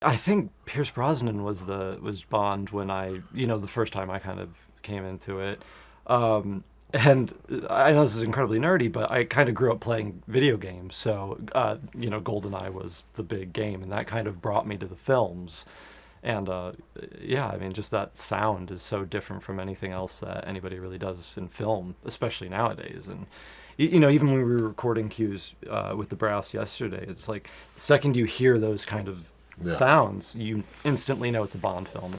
I think Pierce Brosnan was Bond when the first time I kind of came into it. And I know this is incredibly nerdy, but I kind of grew up playing video games, so GoldenEye was the big game, and that kind of brought me to the films. And yeah, I mean, just that sound is so different from anything else that anybody really does in film, especially nowadays. And even when we were recording cues with the brass yesterday, it's like the second you hear those kind of Yeah. sounds, you instantly know it's a Bond film.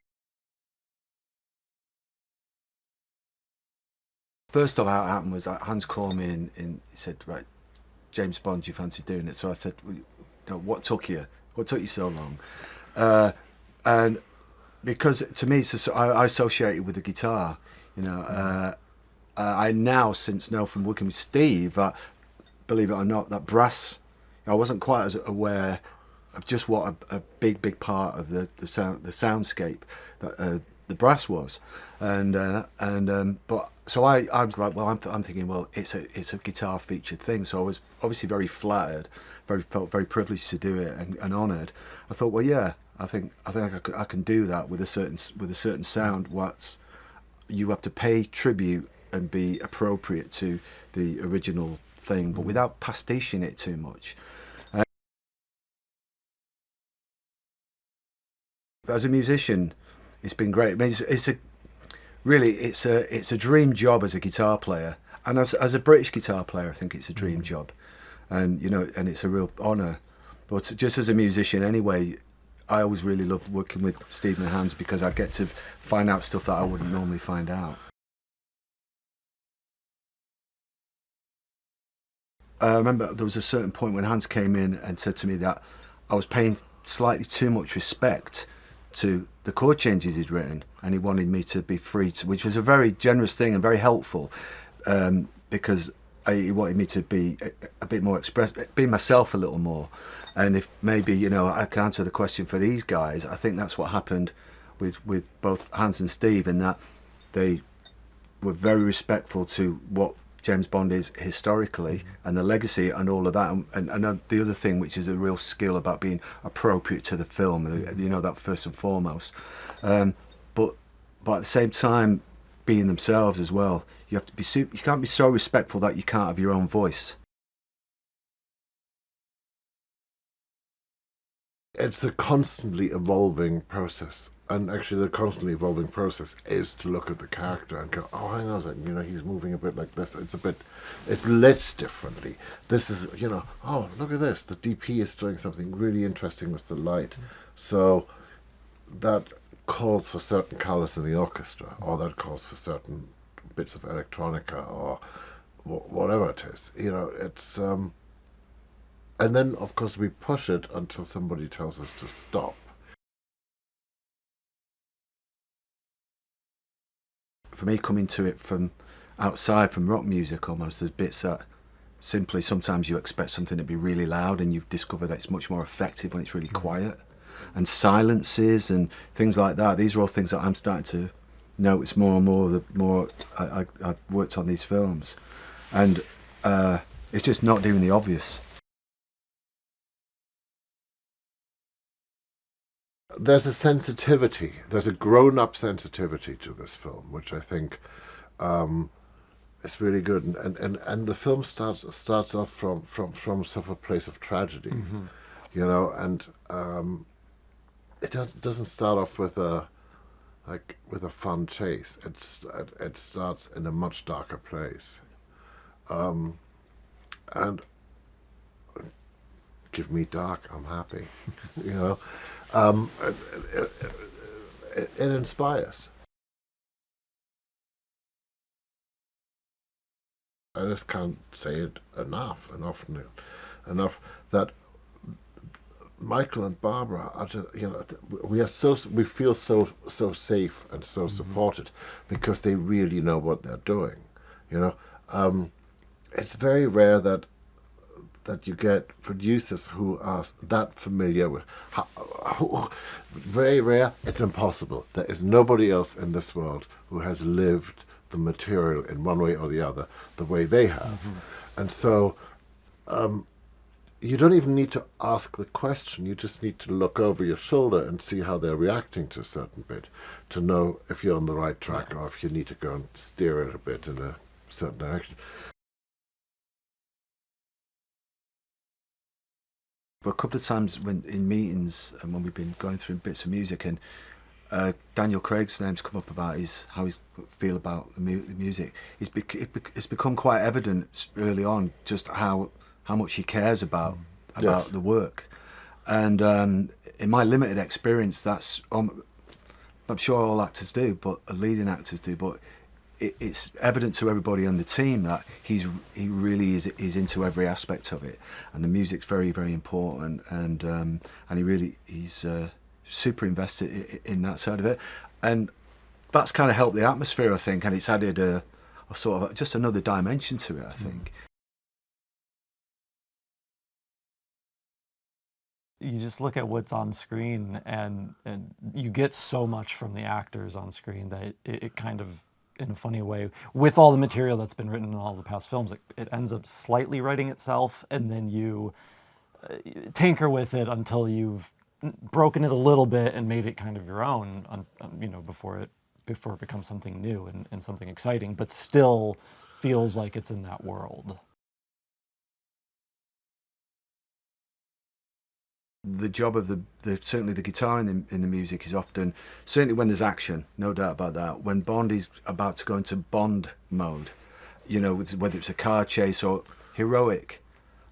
First off, how it happened was Hans called me and he said, right, James Bond, do you fancy doing it? So I said, well, what took you? What took you so long? And because to me, I associate it with the guitar. I now, since now from working with Steve, believe it or not, that brass, I wasn't quite as aware of just what a big part of the soundscape that the brass was, but so I was like, well, I'm thinking, well, it's a guitar featured thing, so I was obviously very flattered, felt very privileged to do it and honoured. I thought, well, yeah, I think I can do that with a certain sound. What's you have to pay tribute and be appropriate to the original thing, but without pastiching it too much. As a musician, it's been great. I mean, it's a dream job as a guitar player, and as a British guitar player, I think it's a dream job, and and it's a real honour. But just as a musician, anyway, I always really love working with Steve and Hans because I get to find out stuff that I wouldn't normally find out. I remember there was a certain point when Hans came in and said to me that I was paying slightly too much respect to the chord changes he'd written, and he wanted me to be free to, which was a very generous thing and very helpful, because he wanted me to be a bit more be myself a little more. And if maybe I can answer the question for these guys, I think that's what happened with both Hans and Steve, in that they were very respectful to what James Bond is historically and the legacy and all of that, and the other thing, which is a real skill about being appropriate to the film, that first and foremost, but at the same time being themselves as well. You have to be you can't be so respectful that you can't have your own voice. It's a constantly evolving process, and actually the constantly evolving process is to look at the character and go, oh, hang on a second, he's moving a bit like this, it's lit differently, this is, oh, look at this, the DP is doing something really interesting with the light, so that calls for certain colours in the orchestra, or that calls for certain bits of electronica, or whatever it is, it's and then, of course, we push it until somebody tells us to stop. For me, coming to it from outside, from rock music almost, there's bits that simply sometimes you expect something to be really loud, and you've discovered that it's much more effective when it's really quiet. And silences and things like that, these are all things that I'm starting to notice more and more the more I've worked on these films. And it's just not doing the obvious. There's a sensitivity, there's a grown-up sensitivity to this film, which I think is really good. And the film starts off from sort of a place of tragedy, and it doesn't start off with a fun chase. It starts in a much darker place, and give me dark, I'm happy, it inspires. I just can't say it enough and often enough that Michael and Barbara are just, we feel so safe and so supported because they really know what they're doing. It's very rare that you get producers who are that familiar with. Very rare. It's impossible. There is nobody else in this world who has lived the material in one way or the other the way they have, and so you don't even need to ask the question. You just need to look over your shoulder and see how they're reacting to a certain bit to know if you're on the right track or if you need to go and steer it a bit in a certain direction. But a couple of times when in meetings and when we've been going through bits of music, and Daniel Craig's name's come up about how he feel about the music. It's become quite evident early on just how much he cares about Yes. the work. And in my limited experience, that's I'm sure all actors do, but leading actors do. But it's evident to everybody on the team that he really is into every aspect of it, and the music's very, very important, and he's super invested in that side of it, and that's kind of helped the atmosphere, I think, and it's added a sort of just another dimension to it, I think. You just look at what's on screen, and you get so much from the actors on screen that it kind of, in a funny way, with all the material that's been written in all the past films, it ends up slightly writing itself, and then you tinker with it until you've broken it a little bit and made it kind of your own, before it becomes something new and something exciting, but still feels like it's in that world. The job of certainly the guitar in the music is often, certainly when there's action, no doubt about that. When Bond is about to go into Bond mode, whether it's a car chase or heroic,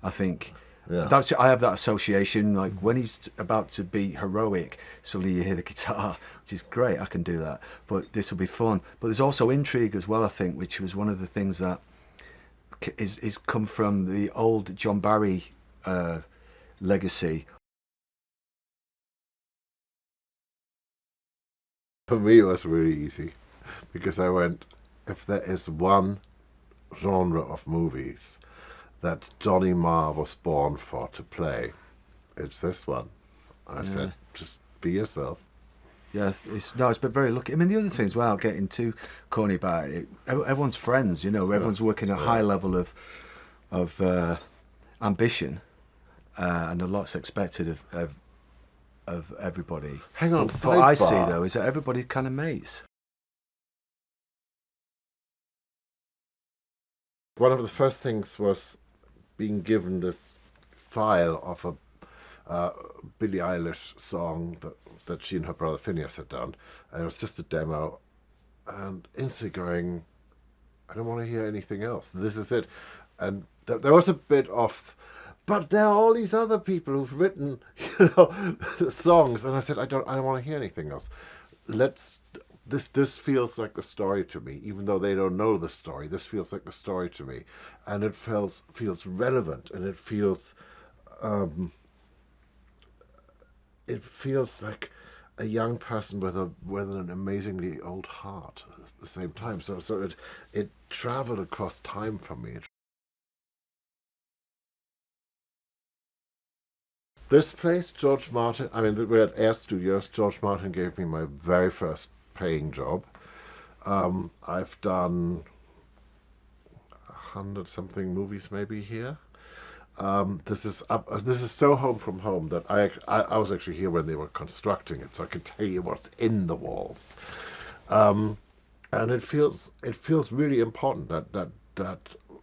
I think. Yeah. I have that association, like when he's about to be heroic, suddenly you hear the guitar, which is great, I can do that. But this will be fun. But there's also intrigue as well, I think, which was one of the things that is come from the old John Barry legacy. For me, it was really easy because I went, if there is one genre of movies that Johnny Marr was born for to play, it's this one. I said, just be yourself. Yeah, it's been very lucky. I mean, the other thing as well, getting too corny about it, everyone's friends, everyone's working at a high level of ambition, and a lot's expected of everybody. Hang on, what I see sidebar. though is that everybody kind of mates. One of the first things was being given this file of a Billie Eilish song that she and her brother Phineas had done, and it was just a demo, and instantly going, I don't want to hear anything else. This is it. And there was a bit of, but there are all these other people who've written, songs, and I said, I don't want to hear anything else. This feels like the story to me, even though they don't know the story. This feels like the story to me, and it feels relevant, and it feels like a young person with an amazingly old heart at the same time. So it traveled across time for me. This place, George Martin, we're at Air Studios. George Martin gave me my very first paying job. I've done 100-something movies maybe here. This is so home from home that I was actually here when they were constructing it, so I can tell you what's in the walls. And it feels really important that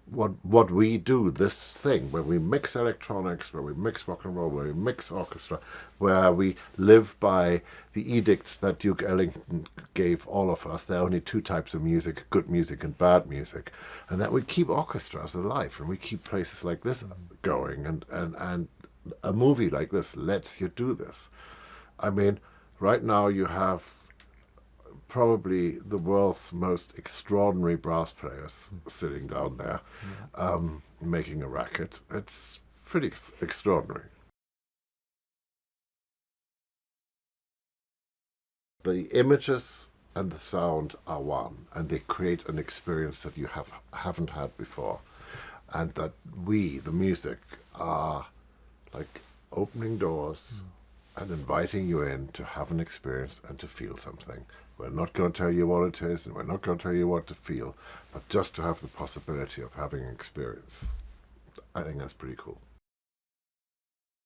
what we do, this thing, where we mix electronics, where we mix rock and roll, where we mix orchestra, where we live by the edicts that Duke Ellington gave all of us. There are only two types of music, good music and bad music, and that we keep orchestras alive and we keep places like this going, and a movie like this lets you do this. I mean, right now you have probably the world's most extraordinary brass players sitting down there, making a racket. It's pretty extraordinary. The images and the sound are one, and they create an experience that you haven't had before, and that we, the music, are like opening doors and inviting you in to have an experience and to feel something. We're not going to tell you what it is, and we're not going to tell you what to feel, but just to have the possibility of having an experience. I think that's pretty cool.